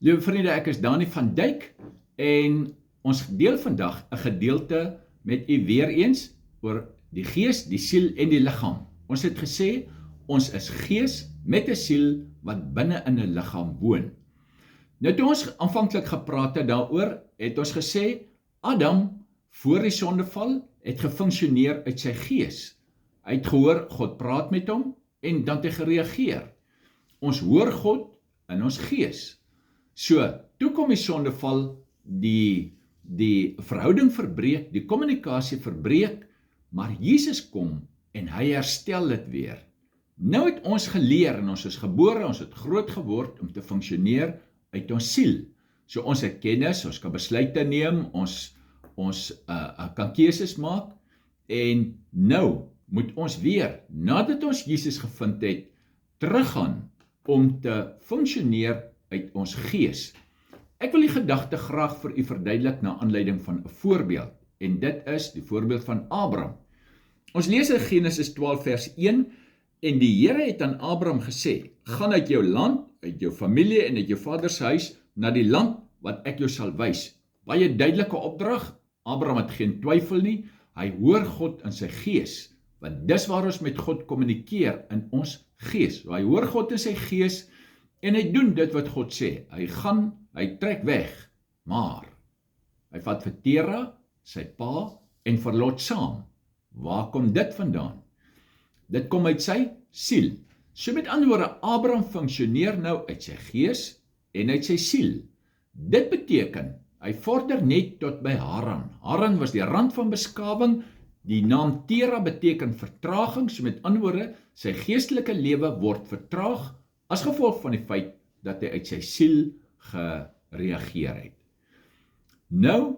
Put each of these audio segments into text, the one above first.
Liewe vriende, ek is Dani van Dijk en ons deel vandag 'n gedeelte met u weer eens oor die gees, die siel en die liggaam. Ons het gesê, ons is gees met 'n siel wat binne in 'n liggaam woon. Nou toe ons aanvanklik gepraat het daaroor, het ons gesê, Adam, voor die sondeval, het gefunksioneer uit sy gees. Hy het gehoor, God praat met hom, en dan het hy gereageer. Ons hoor God in ons gees. So, toe kom die sondeval, die verhouding verbreek, die kommunikasie verbreek, maar Jesus kom en hy herstel dit weer. Nou het ons geleer en ons is gebore, ons het groot geword om te funksioneer uit ons siel. So ons het kennis, ons kan besluite neem, ons kan keuses maak en nou moet ons weer, nadat ons Jesus gevind het, teruggaan om te funksioneer uit ons gees. Ek wil die gedagte graag vir u verduidelik na aanleiding van 'n voorbeeld, en dit is die voorbeeld van Abraham. Ons lees in Genesis 12 vers 1, en die Here het aan Abraham gesê, gaan uit jou land, uit jou familie en uit jou vader se huis, na die land wat ek jou sal wys. Baie duidelike opdrag, Abraham het geen twyfel nie, hy hoor God in sy gees, want dis waar ons met God kommunikeer, in ons gees. Hy hoor God in sy gees, en hy doen dit wat God sê, hy trek weg, maar hy vat vir Tera, sy pa, en vir Lot saam. Waar kom dit vandaan? Dit kom uit sy siel. So met ander woorde, Abraham funksioneer nou uit sy gees en uit sy siel. Dit beteken, hy vorder net tot by Haran. Haran was die rand van beskawing, die naam Tera beteken vertraging, so met ander woorde, sy geestelike lewe word vertraag, as gevolg van die feit dat hy uit sy siel gereageer het. Nou,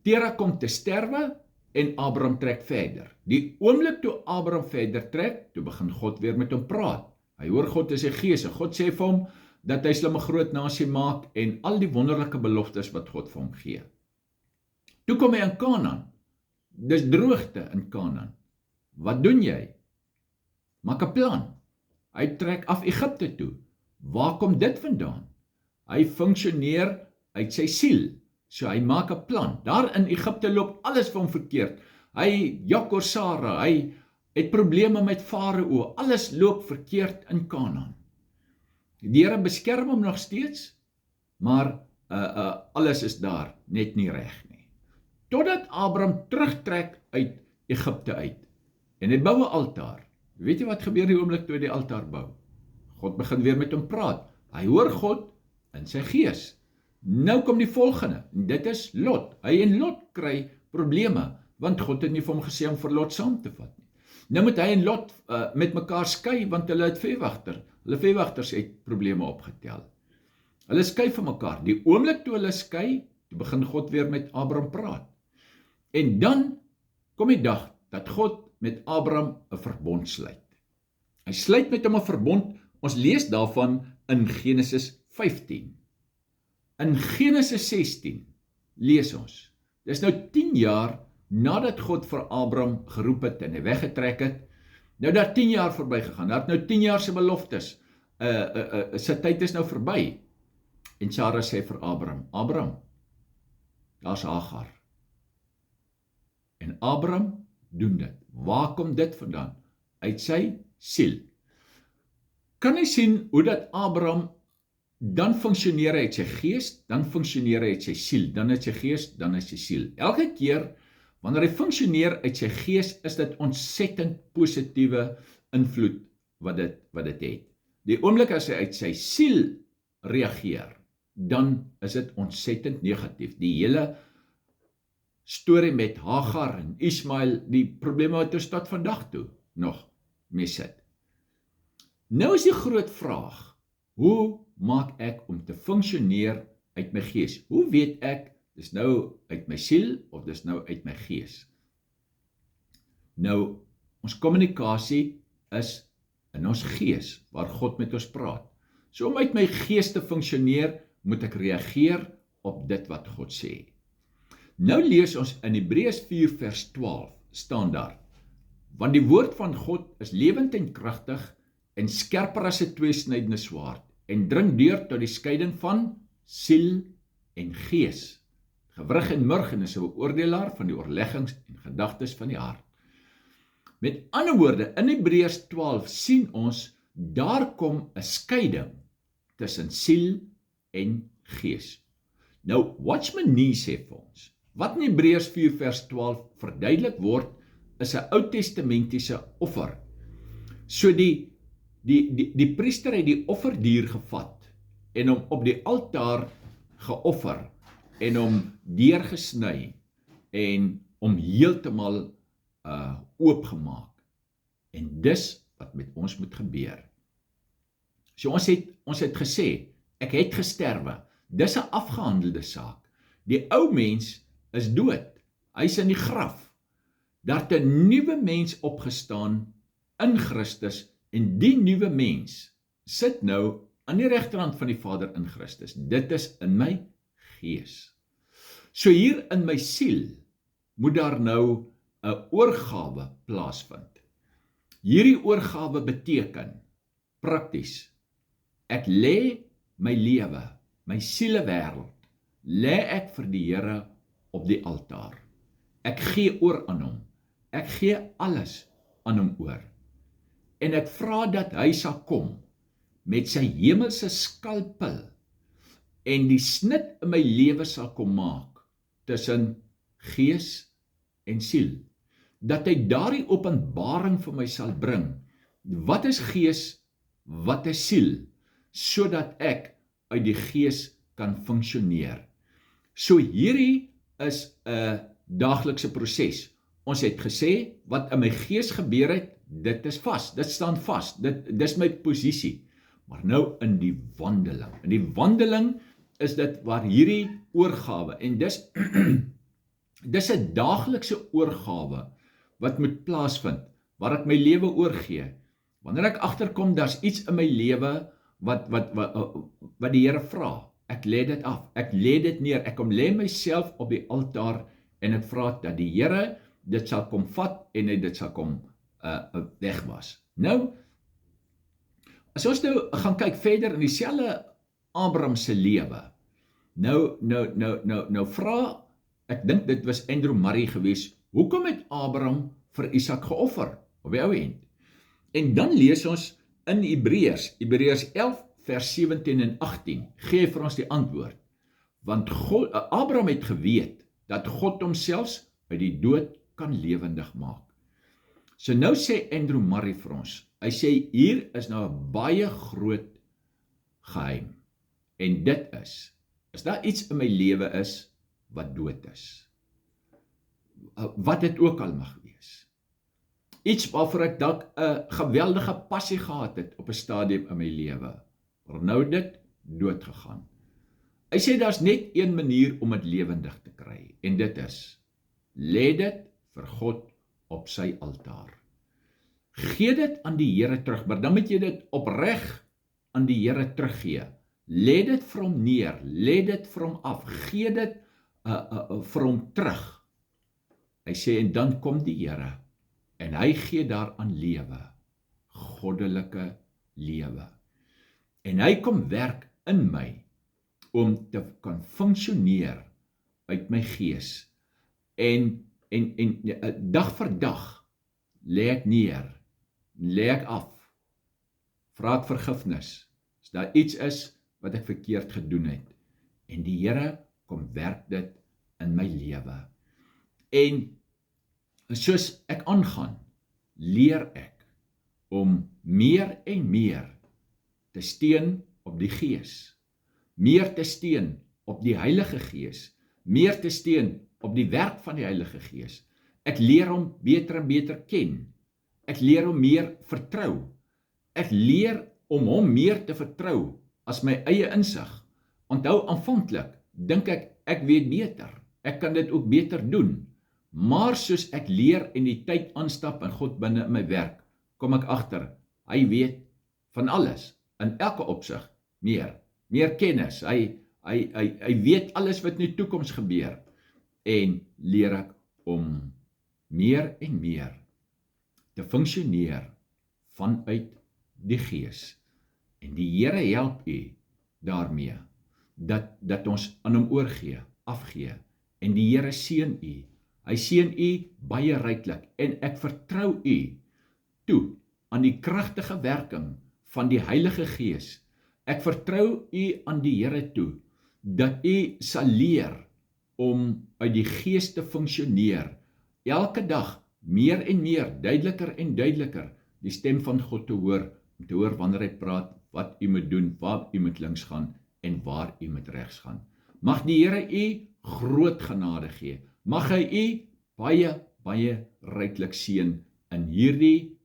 Tera kom te sterwe en Abraham trek verder. Die oomblik toe Abraham verder trek, toe begin God weer met hom praat. Hy hoor God in sy gees en God sê vir hom dat hy sal 'n groot nasie maak en al die wonderlike beloftes wat God vir hom gee. Toe kom hy in Kanaan. Dis droogte in Kanaan. Wat doen jy? Maak 'n plan. Hy trek af Egipte toe. Waar kom dit vandaan? Hy funksioneer uit sy siel. So hy maak 'n plan. Daar in Egipte loop alles vir hom verkeerd. Hy jak oor Sara, hy het probleme met Farao. Alles loop verkeerd in Kanaan. Die Here beskerm hom nog steeds, maar alles is daar net nie reg nie. Totdat Abraham terugtrek uit Egipte uit. En hy bou 'n altaar. Weet jy wat gebeur die oomblik toe hy die altaar bou? God begin weer met hom praat. Hy hoor God in sy gees. Nou kom die volgende, en dit is Lot. Hy en Lot kry probleme, want God het nie vir hom gesê om vir Lot saam te vat nie. Nou moet hy en Lot met mekaar skei, want hulle het Hulle veewagters het probleme opgetel. Hulle skei van mekaar. Die oomblik toe hulle skei, toe begin God weer met Abraham praat. En dan kom die dag dat God met Abraham 'n verbond sluit. Hy sluit met hom 'n verbond. Ons lees daarvan in Genesis 15. In Genesis 16 lees ons. Dis nou 10 jaar nadat God vir Abraham geroep het en hy weggetrek het. Nou daar 10 jaar verby gegaan. Daar het nou 10 jaar se beloftes. Sy tyd is nou verby. En Sara sê vir Abraham, Abraham, daar's Hagar. En Abraham doen dit. Waar kom dit vandaan? Uit sy siel. Kan jy sien hoe dat Abraham dan funksioneer uit sy gees, dan funksioneer uit sy siel, dan uit sy gees, dan uit sy siel. Elke keer wanneer hy funksioneer uit sy gees, is dit ontsettend positiewe invloed wat dit het. Die oomblik as hy uit sy siel reageer, dan is dit ontsettend negatief. Die hele storie met Hagar en Ismael, die probleme wat ons tot vandag toe nog mee sit. Nou is die groot vraag, hoe maak ek om te funksioneer uit my gees? Hoe weet ek, dis nou uit my siel of dis nou uit my gees? Nou, ons kommunikasie is in ons gees, waar God met ons praat. So om uit my gees te funksioneer, moet ek reageer op dit wat God sê. Nou lees ons in Hebreërs 4 vers 12, staan daar, want die woord van God is lewend en kragtig en skerper as 'n tweesnydende swaard en dring deur tot die skeiding van siel en gees. Gewrig en murg is 'n beoordelaar van die oorleggings en gedagtes van die hart. Met ander woorde, in Hebreërs 12 sien ons, daar kom 'n skeiding tussen siel en gees. Nou, Watchman Nee sê vir ons, wat in Hebreërs 4 vers 12 verduidelik word, is 'n Ou Testamentiese offer. So die priester het die offerdier gevat en hom op die altaar geoffer en hom deurgesny en hom heeltemal oopgemaak. En dis wat met ons moet gebeur. So ons het gesê, ek het gesterwe. Dis 'n afgehandelde saak. Die ou mens is dood. Hy's in die graf. Daar het 'n nuwe mens opgestaan in Christus en die nuwe mens sit nou aan die regterhand van die Vader in Christus. Dit is in my gees. So hier in my siel moet daar nou 'n oorgawe plaasvind. Hierdie oorgawe beteken prakties, ek lê my lewe, my sielewêreld, lê ek vir die Here op die altaar. Ek gee oor aan hom. Ek gee alles aan hom oor. En ek vra dat hy sal kom met sy hemelse skalpel en die snit in my lewe sal kom maak tussen gees en siel. Dat hy daardie openbaring vir my sal bring. Wat is gees? Wat is siel? Sodat ek uit die gees kan funksioneer. So hierdie is 'n daaglikse proses. Ons het gesê, wat in my gees gebeur het, dit is vas, dit staan vas, dis my posisie. Maar nou in die wandeling is dit waar hierdie oorgawe, en dis dis 'n daaglikse oorgawe wat moet plaasvind, waar ek my lewe oorgee. Wanneer ek agterkom, daar's iets in my lewe wat die Here vra, ek lê dit af, ek lê dit neer, ek kom lê myself op die altaar en ek vra dat die Here dit sal kom vat en hy dit sal kom wegwas. Nou, as ons nou gaan kyk verder in dieselfde Abraham se lewe, nou vra, ek dink dit was Andrew Murray gewees, hoekom het Abraham vir Isak geoffer, op die ou end? En dan lees ons in Hebreërs 11 vers 17 en 18, gee vir ons die antwoord, want Abraham het geweet, dat God homself uit die dood kan lewendig maak. So nou sê Andrew Murray vir ons, hy sê, hier is nou 'n baie groot geheim, en dit is daar iets in my lewe is, wat dood is, wat dit ook al mag wees, iets waarvoor ek dalk 'n geweldige passie gehad het, op 'n stadium in my lewe, maar nou dit dood gegaan. Hy sê, daar's net een manier om dit lewendig te kry, en dit is, lê dit vir God op sy altaar. Gee dit aan die Here terug, maar dan moet jy dit opreg aan die Here teruggee. Lê dit vir hom neer, lê dit vir hom af, gee dit vir hom terug. Hy sê, en dan kom die Here, en hy gee daaraan lewe, goddelike lewe. En hy kom werk in my, om te kan funksioneer uit my gees. En dag vir dag lê ek neer, lê ek af, vra ek vergifnis, as daar iets is wat ek verkeerd gedoen het, en die Here kom werk dit in my lewe. En soos ek aangaan, leer ek om meer en meer te steun op die Gees, meer te steun op die Heilige Gees, meer te steun op die werk van die Heilige Gees. Ek leer hom beter en beter ken. Ek leer hom meer vertrou. Ek leer om hom meer te vertrou as my eie insig. Onthou, aanvanklik dink ek weet beter. Ek kan dit ook beter doen. Maar soos ek leer en die tyd aanstap en God binne in my werk, kom ek agter, hy weet van alles, in elke opsig, meer kennis. Hy weet alles wat in die toekoms gebeur, en leer ek om meer en meer te funksioneer vanuit die Gees. En die Here help u daarmee, dat ons aan hom oorgee, afgee, en die Here seën u. Hy seën u baie ryklik, en ek vertrou u toe aan die kragtige werking van die Heilige Gees. Ek vertrou u aan die Here toe, dat u sal leer om uit die Gees te funksioneer, elke dag meer en meer, duideliker en duideliker, die stem van God te hoor, om te hoor wanneer hy praat, wat u moet doen, waar u moet links gaan, en waar u moet regs gaan. Mag die Here u groot genade gee, mag hy u baie, baie ryklik seën in hierdie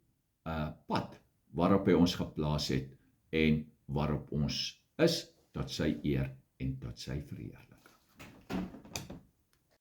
pad, waarop hy ons geplaas het, en waarop ons is, tot sy eer en tot sy verheerliking.